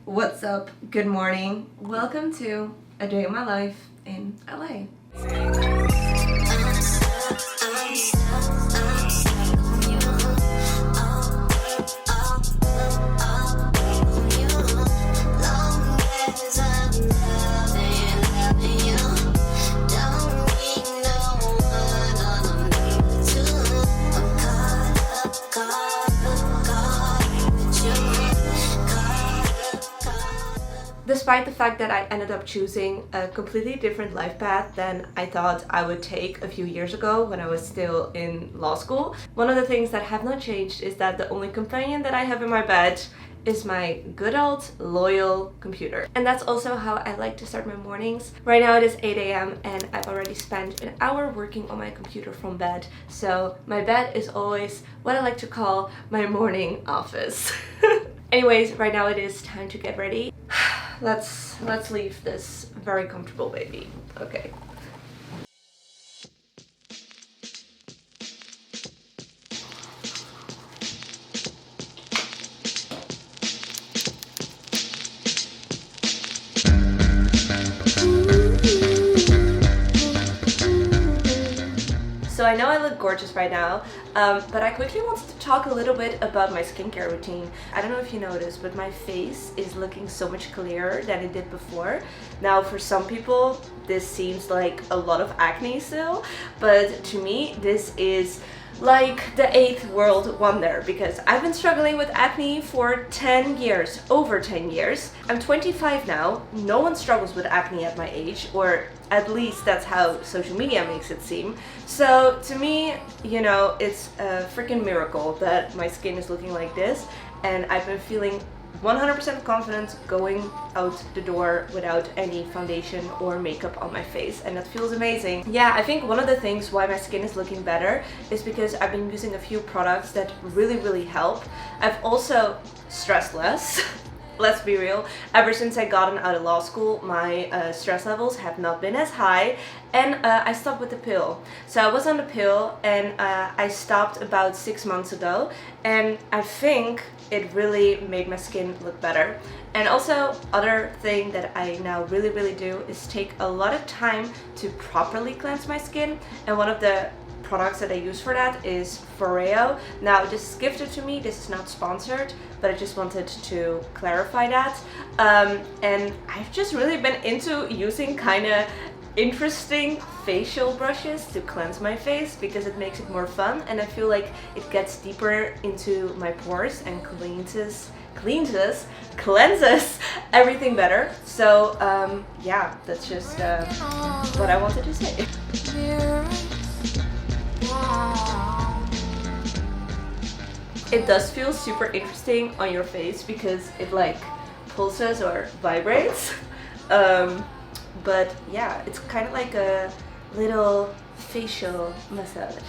What's up? Good morning. Welcome to a day of my life in LA. Despite the fact that I ended up choosing a completely different life path than I thought I would take a few years ago when I was still in law school, one of the things that have not changed is that the only companion that I have in my bed is my good old loyal computer. And that's also how I like to start my mornings. Right now it is 8 a.m. and I've already spent an hour working on my computer from bed. So my bed is always what I like to call my morning office. Anyways, right now it is time to get ready. Let's leave this very comfortable baby. Okay. So I know I look gorgeous right now, but I quickly wanted to talk a little bit about my skincare routine. I don't know if you noticed, but my face is looking so much clearer than it did before. Now, for some people, this seems like a lot of acne still, but to me, this is like the 8th world wonder because I've been struggling with acne for 10 years, over 10 years. I'm 25 now. No one struggles with acne at my age, or at least that's how social media makes it seem. So to me, you know, it's a freaking miracle that my skin is looking like this, and I've been feeling 100% confident going out the door without any foundation or makeup on my face, and that feels amazing. Yeah, I think one of the things why my skin is looking better is because I've been using a few products that really help. I've also stressed less. Let's be real, ever since I gotten out of law school, my stress levels have not been as high, and I stopped with the pill. So I was on the pill and I stopped about 6 months ago, and I think it really made my skin look better. And also, other thing that I now really do is take a lot of time to properly cleanse my skin, and one of the products that I use for that is FOREO. Now, this is gifted to me, this is not sponsored, but I just wanted to clarify that. And I've just really been into using kind of interesting facial brushes to cleanse my face because it makes it more fun, and I feel like it gets deeper into my pores and cleanses everything better. So yeah, that's just what I wanted to say. It does feel super interesting on your face because it like pulses or vibrates. But yeah, it's kind of like a little facial massage.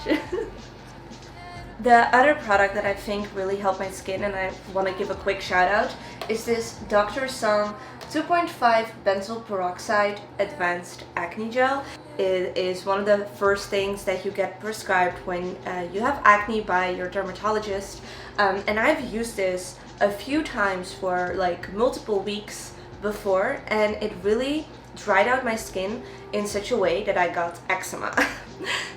The other product that I think really helped my skin, and I want to give a quick shout out, is this Dr. Sun 2.5 benzoyl peroxide advanced acne gel. It is one of the first things that you get prescribed when you have acne by your dermatologist, and I've used this a few times for like multiple weeks before, and it really dried out my skin in such a way that I got eczema.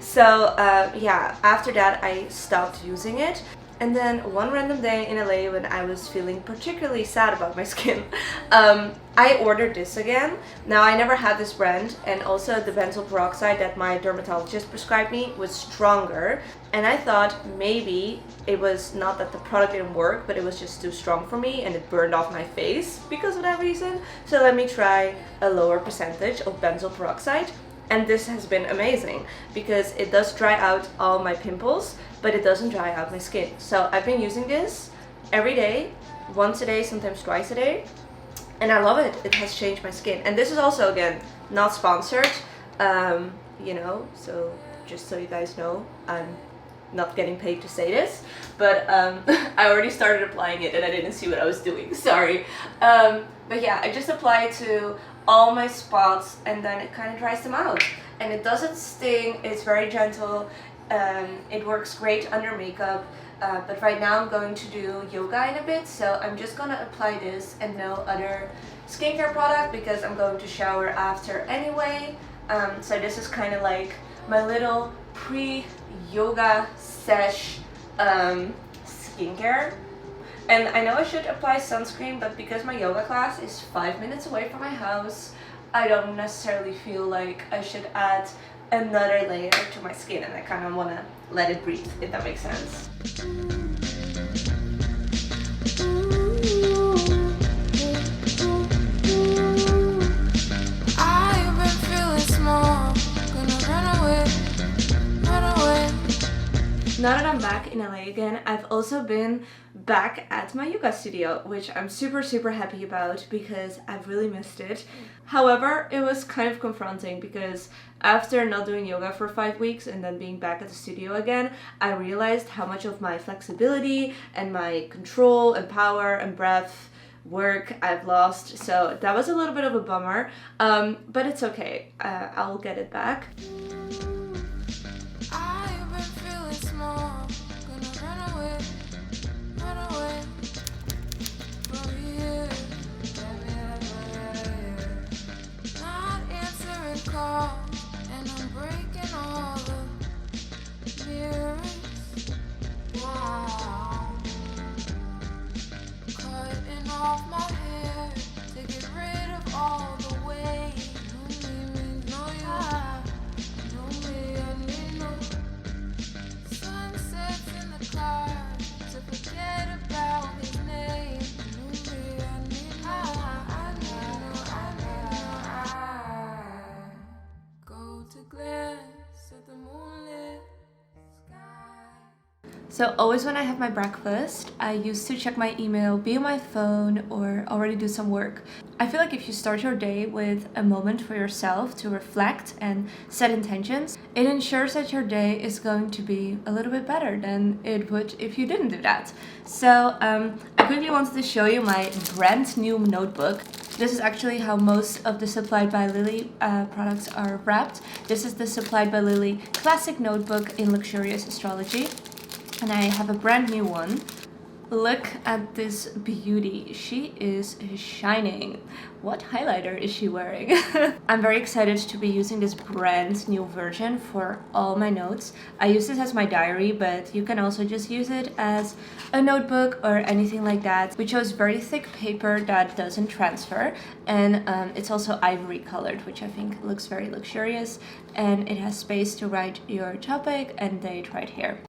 So yeah, after that I stopped using it. And then one random day in LA when I was feeling particularly sad about my skin, I ordered this again. Now, I never had this brand, and also the benzoyl peroxide that my dermatologist prescribed me was stronger, and I thought maybe it was not that the product didn't work, but it was just too strong for me and it burned off my face because of that reason. So let me try a lower percentage of benzoyl peroxide. And this has been amazing because it does dry out all my pimples, but it doesn't dry out my skin. So I've been using this every day, once a day, sometimes twice a day, and I love it. It has changed my skin. And this is also, again, not sponsored, you know, so just so you guys know, I'm not getting paid to say this, but I already started applying it and I didn't see what I was doing, sorry. But yeah, I just apply it to all my spots and then it kind of dries them out. And it doesn't sting, it's very gentle, it works great under makeup. but right now I'm going to do yoga in a bit, so I'm just gonna apply this and no other skincare product because I'm going to shower after anyway. So this is kind of like my little pre-yoga sesh skincare. And I know I should apply sunscreen, but because my yoga class is 5 minutes away from my house, I don't necessarily feel like I should add another layer to my skin, and I kind of want to let it breathe, if that makes sense. I've been feeling small, gonna run away. Now that I'm back in LA again, I've also been back at my yoga studio, which I'm super happy about because I've really missed it. However, it was kind of confronting because after not doing yoga for 5 weeks and then being back at the studio again, I realized how much of my flexibility and my control and power and breath work I've lost. So that was a little bit of a bummer, but it's okay. I'll get it back. And I'm breaking all the mirrors. Wow. Cutting off my hair to get rid of all the weight. No me means no you. No me, I need no sunsets in the car to forget about his name. No me, I need no. I need go to glance at the moonlit sky. So always when I have my breakfast, I used to check my email, be on my phone, or already do some work. I feel like if you start your day with a moment for yourself to reflect and set intentions, it ensures that your day is going to be a little bit better than it would if you didn't do that. So I quickly wanted to show you my brand new notebook. This is actually how most of the Supplied by Lily products are wrapped. This is the Supplied by Lily Classic Notebook in Luxurious Astrology. And I have a brand new one. Look at this beauty. She is shining. What highlighter is she wearing? I'm very excited to be using this brand new version for all my notes. I use this as my diary, but you can also just use it as a notebook or anything like that. We chose very thick paper that doesn't transfer, and it's also ivory colored, which I think looks very luxurious, and it has space to write your topic and date right here.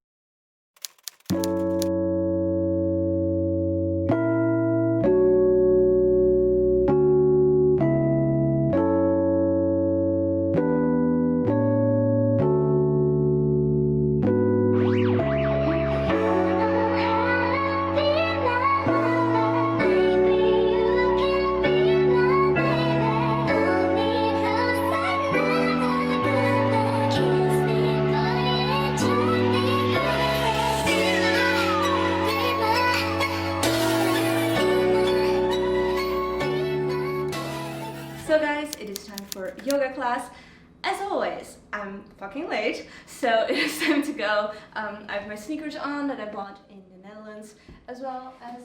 So guys, it is time for yoga class. As always, I'm fucking late, so it is time to go. I have my sneakers on that I bought in the Netherlands, as well as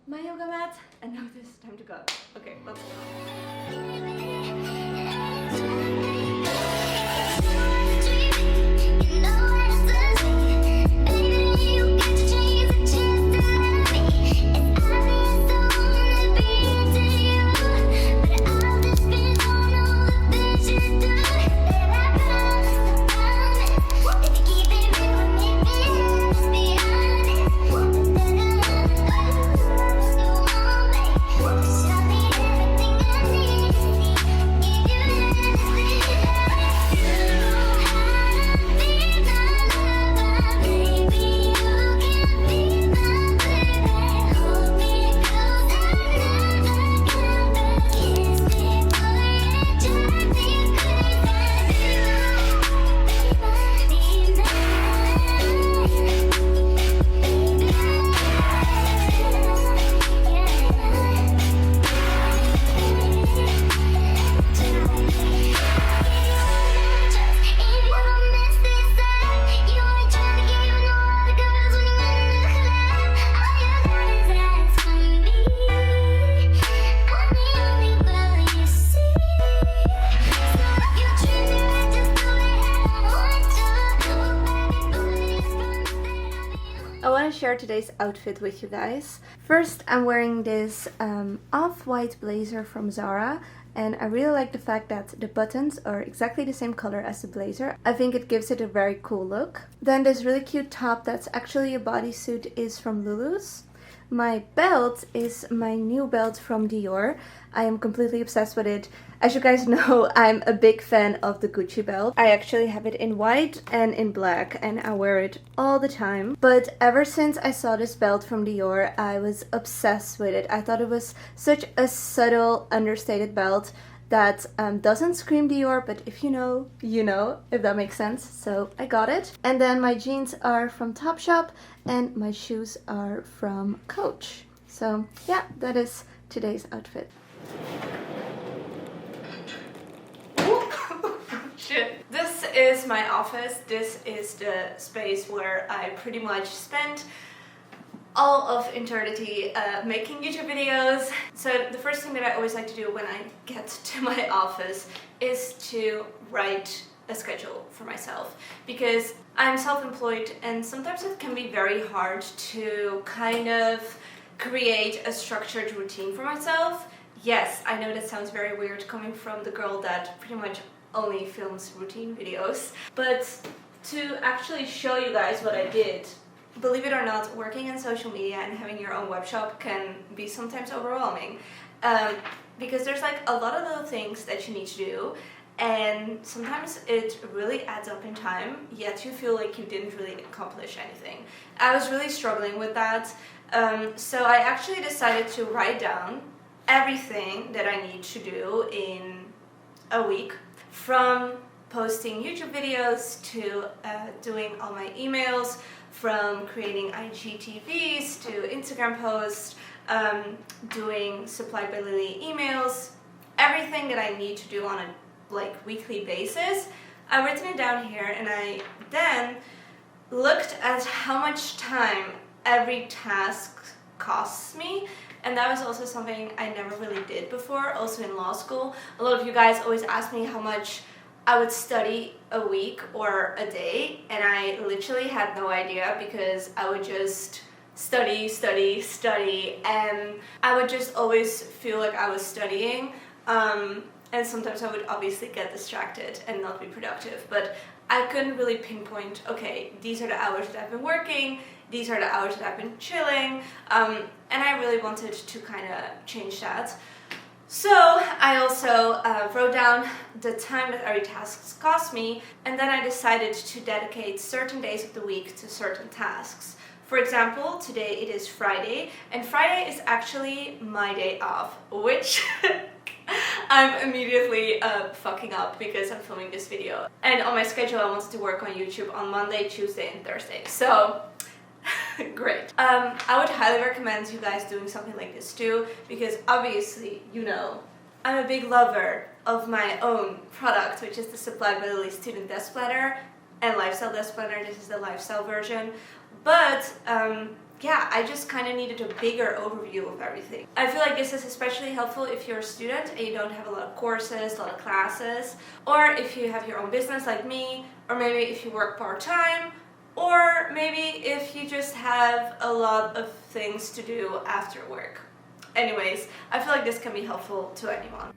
my yoga mat, and now it is time to go. Okay, let's go. Tell me everything I need. share today's outfit with you guys. First, I'm wearing this off-white blazer from Zara. And I really like the fact that the buttons are exactly the same color as the blazer. I think it gives it a very cool look. Then this really cute top that's actually a bodysuit is from Lulu's. My belt is my new belt from Dior. I am completely obsessed with it. As you guys know, I'm a big fan of the Gucci belt. I actually have it in white and in black and I wear it all the time. But ever since I saw this belt from Dior, I was obsessed with it. I thought it was such a subtle, understated belt that doesn't scream Dior, but if you know, you know, if that makes sense. So I got it. And then my jeans are from Topshop and my shoes are from Coach. So yeah, that is today's outfit. Shit. This is my office. This is the space where I pretty much spent all of eternity making YouTube videos. So the first thing that I always like to do when I get to my office is to write a schedule for myself, because I'm self-employed and sometimes it can be very hard to kind of create a structured routine for myself. Yes, I know that sounds very weird coming from the girl that pretty much only films routine videos, but to actually show you guys what I did, believe it or not, working in social media and having your own web shop can be sometimes overwhelming, because there's like a lot of little things that you need to do, and sometimes it really adds up in time, yet you feel like you didn't really accomplish anything. I was really struggling with that, so I actually decided to write down everything that I need to do in a week, from posting YouTube videos to doing all my emails, from creating IGTVs to Instagram posts, doing supplied by Lily emails, everything that I need to do on a weekly basis. I've written it down here, and I then looked at how much time every task costs me. And that was also something I never really did before, also in law school. A lot of you guys always ask me how much I would study a week or a day, and I literally had no idea, because I would just study, and I would just always feel like I was studying, and sometimes I would obviously get distracted and not be productive, but I couldn't really pinpoint, okay, these are the hours that I've been working, these are the hours that I've been chilling, and I really wanted to kind of change that. So I also wrote down the time that every task cost me, and then I decided to dedicate certain days of the week to certain tasks. For example, today it is Friday, and Friday is actually my day off, which I'm immediately fucking up because I'm filming this video. And on my schedule I wanted to work on YouTube on Monday, Tuesday and Thursday. So great. I would highly recommend you guys doing something like this too, because obviously, you know, I'm a big lover of my own product, which is the Supplied by Lily Student Desk Planner and Lifestyle Desk Planner. This is the lifestyle version. But yeah, I just kind of needed a bigger overview of everything. I feel like this is especially helpful if you're a student and you don't have a lot of courses, a lot of classes, or if you have your own business like me, or maybe if you work part-time, or maybe if you just have a lot of things to do after work. Anyways, I feel like this can be helpful to anyone.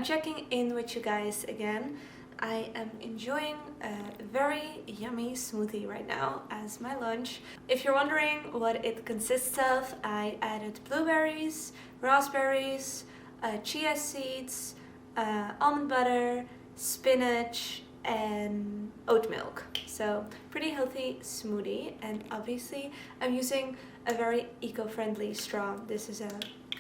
I'm checking in with you guys again. I am enjoying a very yummy smoothie right now as my lunch. If you're wondering what it consists of, I added blueberries, raspberries, chia seeds, almond butter, spinach, and oat milk. So pretty healthy smoothie, and obviously I'm using a very eco-friendly straw. This is a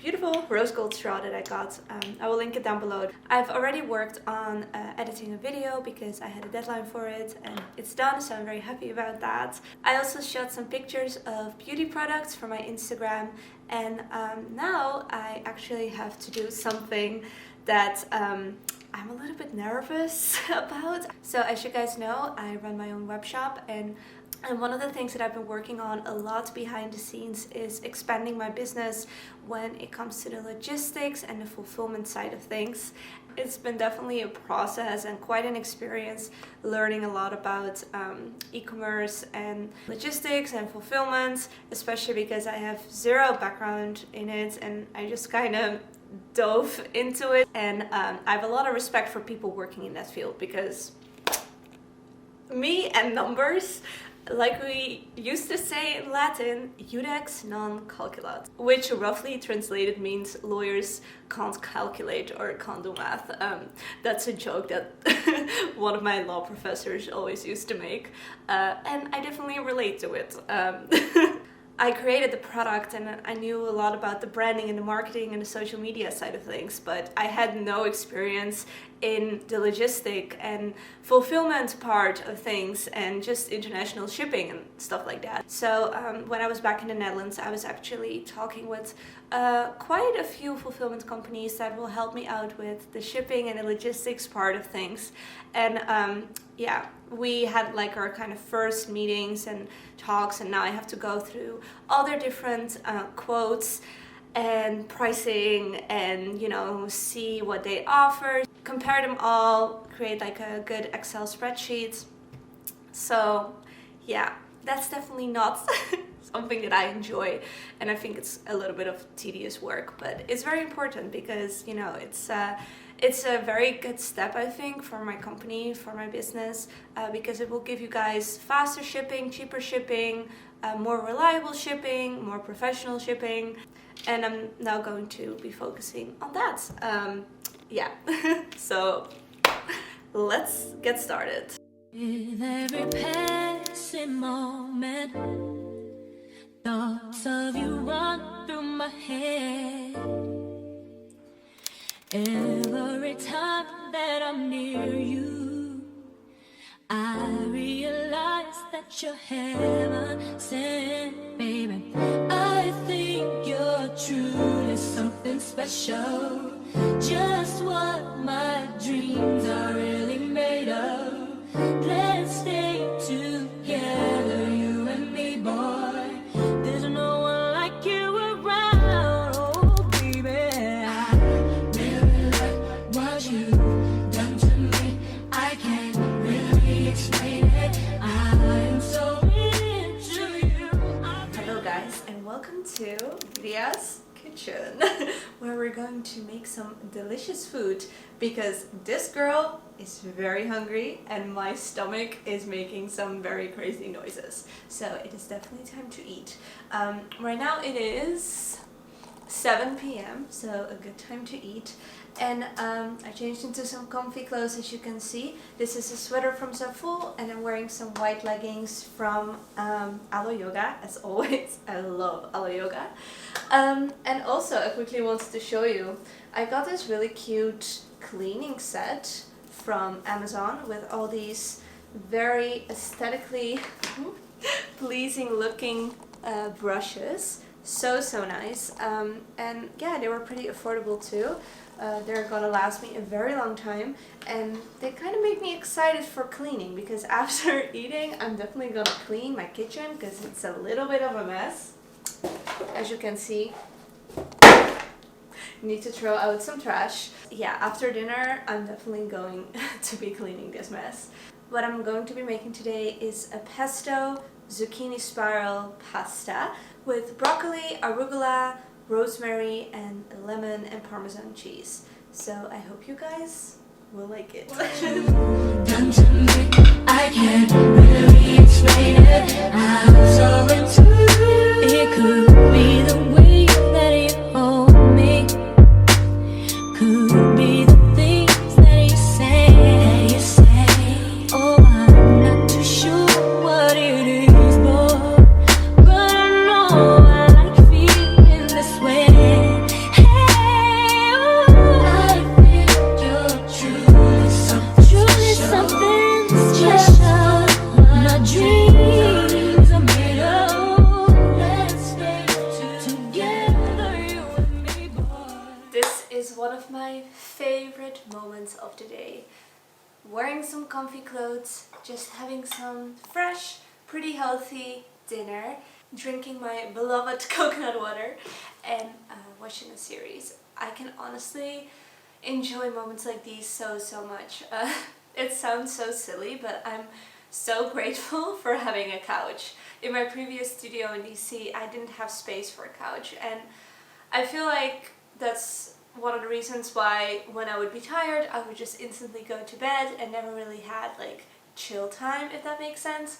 beautiful rose gold straw that I got. I will link it down below. I've already worked on editing a video because I had a deadline for it and it's done, so I'm very happy about that. I also shot some pictures of beauty products for my Instagram, and now I actually have to do something that I'm a little bit nervous about. So as you guys know, I run my own web shop, and one of the things that I've been working on a lot behind the scenes is expanding my business when it comes to the logistics and the fulfillment side of things. It's been definitely a process and quite an experience learning a lot about e-commerce and logistics and fulfillment, especially because I have zero background in it and I just kind of dove into it. And I have a lot of respect for people working in that field, because me and numbers, like we used to say in Latin, iudex non calculat, which roughly translated means lawyers can't calculate or can't do math. That's a joke that one of my law professors always used to make, and I definitely relate to it. I created the product and I knew a lot about the branding and the marketing and the social media side of things, but I had no experience in the logistic and fulfillment part of things and just international shipping and stuff like that. So when I was back in the Netherlands, I was actually talking with quite a few fulfillment companies that will help me out with the shipping and the logistics part of things. And yeah, we had like our kind of first meetings and talks, and now I have to go through all their different quotes and pricing and, you know, see what they offer, compare them all, create like a good Excel spreadsheet. So yeah, that's definitely not something that I enjoy, and I think it's a little bit of tedious work, but it's very important because, you know, it's a very good step, I think, for my company, for my business, because it will give you guys faster shipping, cheaper shipping, more reliable shipping, more professional shipping, and I'm now going to be focusing on that. Yeah, so let's get started. With every passing moment, thoughts of you run through my head. Every time that I'm near you, I realize that you're heaven sent, baby. I think you're truly something special, just what my dreams are really made of. Let's stay together, you and me, boy. There's no one like you around, oh baby. I really like what you've done to me. I can't really explain it. I am so into you. Hello guys, and welcome to Ria's kitchen, where we're going to make some delicious food, because this girl is very hungry and my stomach is making some very crazy noises. So it is definitely time to eat. Right now it is 7 p.m, so a good time to eat. And I changed into some comfy clothes, as you can see. This is a sweater from Zaful, and I'm wearing some white leggings from Alo Yoga, as always. I love Alo Yoga. And also I quickly wanted to show you, I got this really cute cleaning set from Amazon with all these very aesthetically pleasing looking brushes. So nice. And yeah, they were pretty affordable too. They're gonna last me a very long time, and they kind of make me excited for cleaning, because after eating I'm definitely gonna clean my kitchen because it's a little bit of a mess, as you can see. Need to throw out some trash. Yeah, after dinner I'm definitely going to be cleaning this mess. What I'm going to be making today is a pesto zucchini spiral pasta with broccoli, arugula, rosemary, and lemon and Parmesan cheese. So I hope you guys will like it. Done to me, I can't really explain it. I'm so into you. It could be the way that you hold me. Could be the things that you say. Oh, I'm not too sure what it is, but I know I like feeling this way. Hey, ooh, I feel you're truly something special. My dreams are made of. Let's stay together, you and me, boy. This is one of my favorite moments of the day. Wearing some comfy clothes, just having some fresh, pretty healthy dinner, drinking my beloved coconut water, and watching a series. I can honestly enjoy moments like these so much. It sounds so silly, but I'm so grateful for having a couch. In my previous studio in DC, I didn't have space for a couch, and I feel like that's one of the reasons why when I would be tired, I would just instantly go to bed and never really had like chill time, if that makes sense.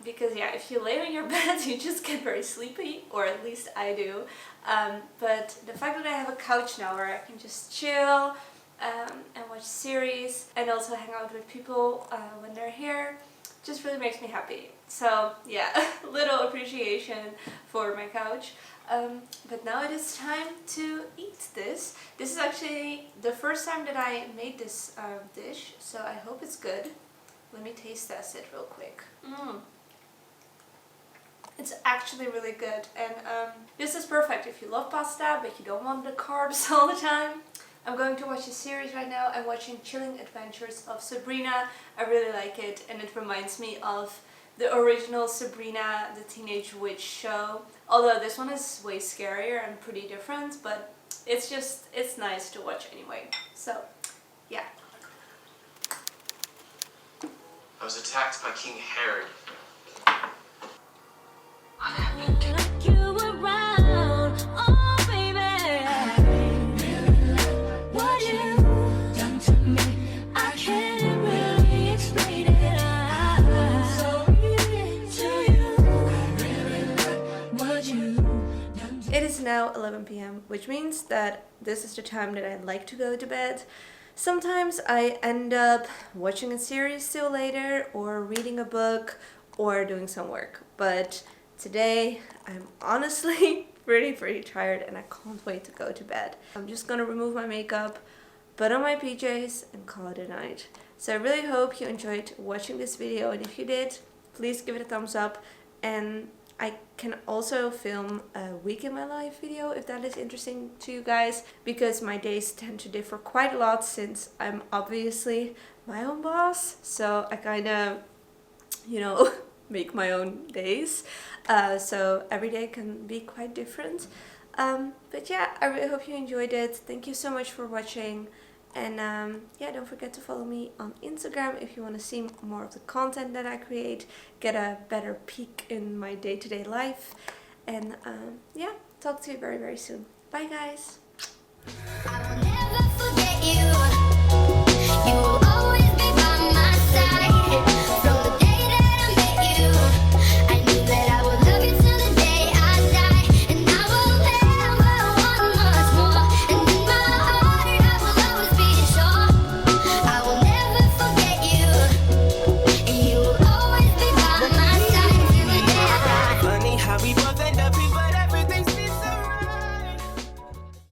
Because yeah, if you lay on your bed, you just get very sleepy, or at least I do. But the fact that I have a couch now where I can just chill and watch series and also hang out with people when they're here just really makes me happy. So yeah, little appreciation for my couch. But now it is time to eat this. This is actually the first time that I made this dish, so I hope it's good. Let me taste test it real quick. It's actually really good, and this is perfect if you love pasta but you don't want the carbs all the time. I'm going to watch a series right now. I'm watching Chilling Adventures of Sabrina. I really like it, and it reminds me of the original Sabrina the Teenage Witch show. Although this one is way scarier and pretty different, but it's nice to watch anyway. So, yeah. I was attacked by King Herod. Like you around, oh baby. What you done to me, I can't really explain it. I'm so into you. I really like what you done to me. It is now 11 p.m., which means that this is the time that I like to go to bed. Sometimes I end up watching a series till later, or reading a book, or doing some work. But today, I'm honestly pretty tired and I can't wait to go to bed. I'm just gonna remove my makeup, put on my PJs and call it a night. So I really hope you enjoyed watching this video, and if you did, please give it a thumbs up. And I can also film a week in my life video if that is interesting to you guys, because my days tend to differ quite a lot since I'm obviously my own boss. So I kind of, you know, make my own days. So every day can be quite different. But yeah, I really hope you enjoyed it. Thank you so much for watching. And yeah, don't forget to follow me on Instagram if you want to see more of the content that I create, get a better peek in my day-to-day life. And yeah, talk to you very soon. Bye guys!